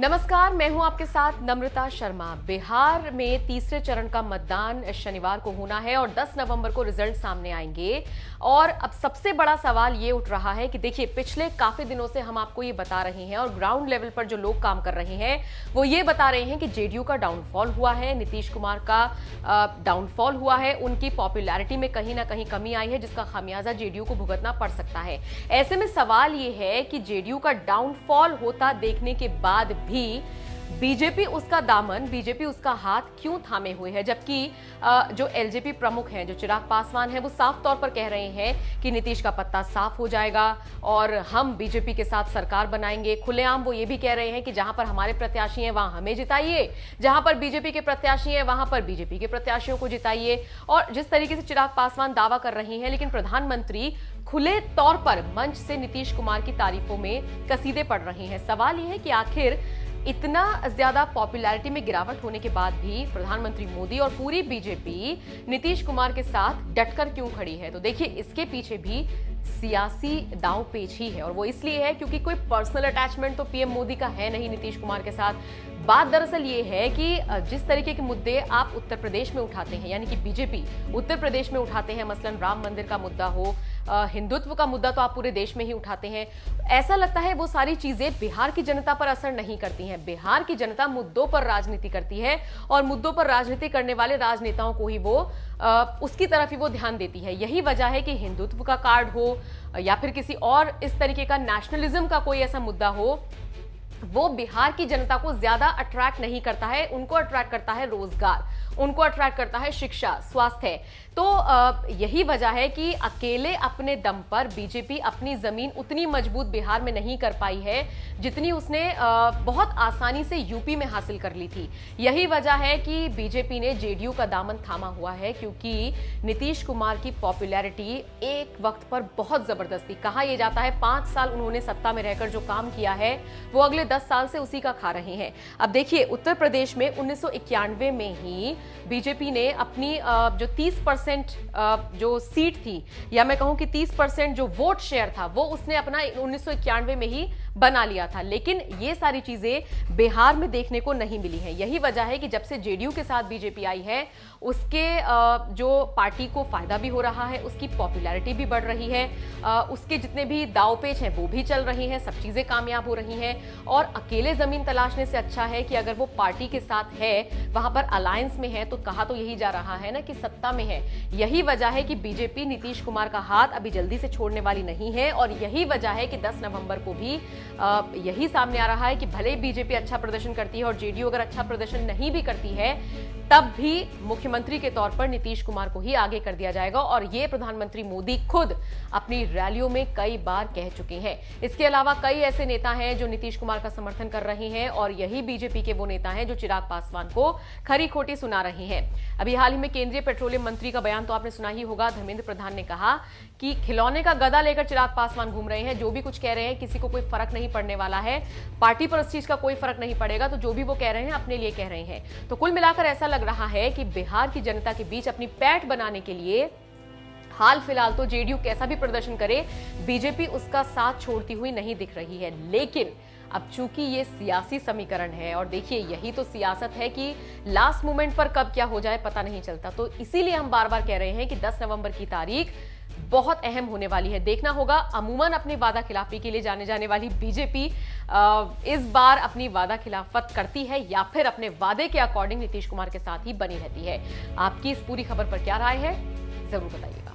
नमस्कार, मैं हूं आपके साथ नम्रता शर्मा। बिहार में तीसरे चरण का मतदान शनिवार को होना है और 10 नवंबर को रिजल्ट सामने आएंगे। और अब सबसे बड़ा सवाल ये उठ रहा है कि देखिए, पिछले काफी दिनों से हम आपको ये बता रहे हैं और ग्राउंड लेवल पर जो लोग काम कर रहे हैं वो ये बता रहे हैं कि जेडीयू का डाउनफॉल हुआ है, नीतीश कुमार का डाउनफॉल हुआ है, उनकी पॉपुलैरिटी में कहीं ना कहीं कमी आई है, जिसका खामियाजा जेडीयू को भुगतना पड़ सकता है। ऐसे में सवाल ये है कि जेडीयू का डाउनफॉल होता देखने के बाद भी बीजेपी उसका दामन, बीजेपी उसका हाथ क्यों थामे हुए है, जबकि जो एलजेपी प्रमुख हैं, जो चिराग पासवान हैं, वो साफ तौर पर कह रहे हैं कि नीतीश का पत्ता साफ हो जाएगा और हम बीजेपी के साथ सरकार बनाएंगे। खुलेआम वो ये भी कह रहे हैं कि जहां पर हमारे प्रत्याशी हैं वहां हमें जिताइए, जहां पर बीजेपी के प्रत्याशी हैं वहां पर बीजेपी के प्रत्याशियों को जिताइए। और जिस तरीके से चिराग पासवान दावा कर रही हैं, लेकिन प्रधानमंत्री खुले तौर पर मंच से नीतीश कुमार की तारीफों में कसीदे पड़ रहे हैं। सवाल यह है कि आखिर इतना ज्यादा पॉपुलैरिटी में गिरावट होने के बाद भी प्रधानमंत्री मोदी और पूरी बीजेपी नीतीश कुमार के साथ डटकर क्यों खड़ी है। तो देखिए, इसके पीछे भी सियासी दांव पेच ही है और वो इसलिए है क्योंकि कोई पर्सनल अटैचमेंट तो पीएम मोदी का है नहीं नीतीश कुमार के साथ। बात दरअसल ये है कि जिस तरीके के मुद्दे आप उत्तर प्रदेश में उठाते हैं, यानी कि बीजेपी उत्तर प्रदेश में उठाते हैं, मसलन राम मंदिर का मुद्दा हो, हिंदुत्व का मुद्दा तो आप पूरे देश में ही उठाते हैं, ऐसा लगता है वो सारी चीजें बिहार की जनता पर असर नहीं करती हैं। बिहार की जनता मुद्दों पर राजनीति करती है और मुद्दों पर राजनीति करने वाले राजनेताओं को ही वो उसकी तरफ ही वो ध्यान देती है। यही वजह है कि हिंदुत्व का कार्ड हो या फिर किसी और इस तरीके का नेशनलिज्म का कोई ऐसा मुद्दा हो, वो बिहार की जनता को ज्यादा अट्रैक्ट नहीं करता है। उनको अट्रैक्ट करता है रोजगार, उनको अट्रैक्ट करता है शिक्षा, स्वास्थ्य। तो यही वजह है कि अकेले अपने दम पर बीजेपी अपनी जमीन उतनी मजबूत बिहार में नहीं कर पाई है जितनी उसने बहुत आसानी से यूपी में हासिल कर ली थी। यही वजह है कि बीजेपी ने जेडीयू का दामन थामा हुआ है, क्योंकि नीतीश कुमार की पॉपुलैरिटी एक वक्त पर बहुत जबरदस्त थी। कहा यह जाता है 5 साल उन्होंने सत्ता में रहकर जो काम किया है वो अगले 10 साल से उसी का खा रहे हैं। अब देखिए, उत्तर प्रदेश में 1991 में ही बीजेपी ने अपनी जो 30% जो सीट थी, या मैं कहूं कि 30% जो वोट शेयर था, वो उसने अपना 1991 में ही बना लिया था। लेकिन ये सारी चीजें बिहार में देखने को नहीं मिली हैं। यही वजह है कि जब से जेडीयू के साथ बीजेपी आई है, उसके जो पार्टी को फायदा भी हो रहा है, उसकी पॉपुलैरिटी भी बढ़ रही है, उसके जितने भी दाव पेच हैं वो भी चल रही हैं, सब चीजें कामयाब हो रही हैं। और अकेले जमीन तलाशने से अच्छा है कि अगर वो पार्टी के साथ है, वहां पर अलायंस में है, तो कहा तो यही जा रहा है ना कि सत्ता में है। यही वजह है कि बीजेपी नीतीश कुमार का हाथ अभी जल्दी से छोड़ने वाली नहीं है और यही वजह है कि 10 नवंबर को भी यही सामने आ रहा है कि भले बीजेपी अच्छा प्रदर्शन करती है और जेडीयू अगर अच्छा प्रदर्शन नहीं भी करती है, तब भी मुख्यमंत्री के तौर पर नीतीश कुमार को ही आगे कर दिया जाएगा। और ये प्रधानमंत्री मोदी खुद अपनी रैलियों में कई बार कह चुके हैं। इसके अलावा कई ऐसे नेता हैं जो नीतीश कुमार का समर्थन कर रहे हैं और यही बीजेपी के वो नेता हैं जो चिराग पासवान को खरी खोटी सुना रहे हैं। अभी हाल ही में केंद्रीय पेट्रोलियम मंत्री का बयान तो आपने सुना ही होगा। धर्मेंद्र प्रधान ने कहा कि खिलौने का गदा लेकर चिराग पासवान घूम रहे हैं, जो भी कुछ कह रहे हैं किसी को कोई फर्क नहीं पड़ने वाला है, पार्टी पर उस चीज का कोई फर्क नहीं पड़ेगा, तो जो भी वो कह रहे हैं अपने लिए कह रहे हैं। तो कुल मिलाकर ऐसा लग रहा है कि बिहार की जनता के बीच अपनी पैठ बनाने के लिए हाल फिलहाल तो जेडीयू कैसा भी प्रदर्शन करे, बीजेपी उसका साथ छोड़ती हुई नहीं दिख रही है। लेकिन अब चूंकि ये सियासी समीकरण है और देखिए, यही तो सियासत है कि लास्ट मोमेंट पर कब क्या हो जाए पता नहीं चलता, तो इसीलिए हम बार बार कह रहे हैं कि 10 नवंबर की तारीख बहुत अहम होने वाली है। देखना होगा अमूमन अपनी वादा खिलाफी के लिए जाने जाने वाली बीजेपी इस बार अपनी वादा खिलाफत करती है या फिर अपने वादे के अकॉर्डिंग नीतीश कुमार के साथ ही बनी रहती है। आपकी इस पूरी खबर पर क्या राय है, जरूर बताइएगा।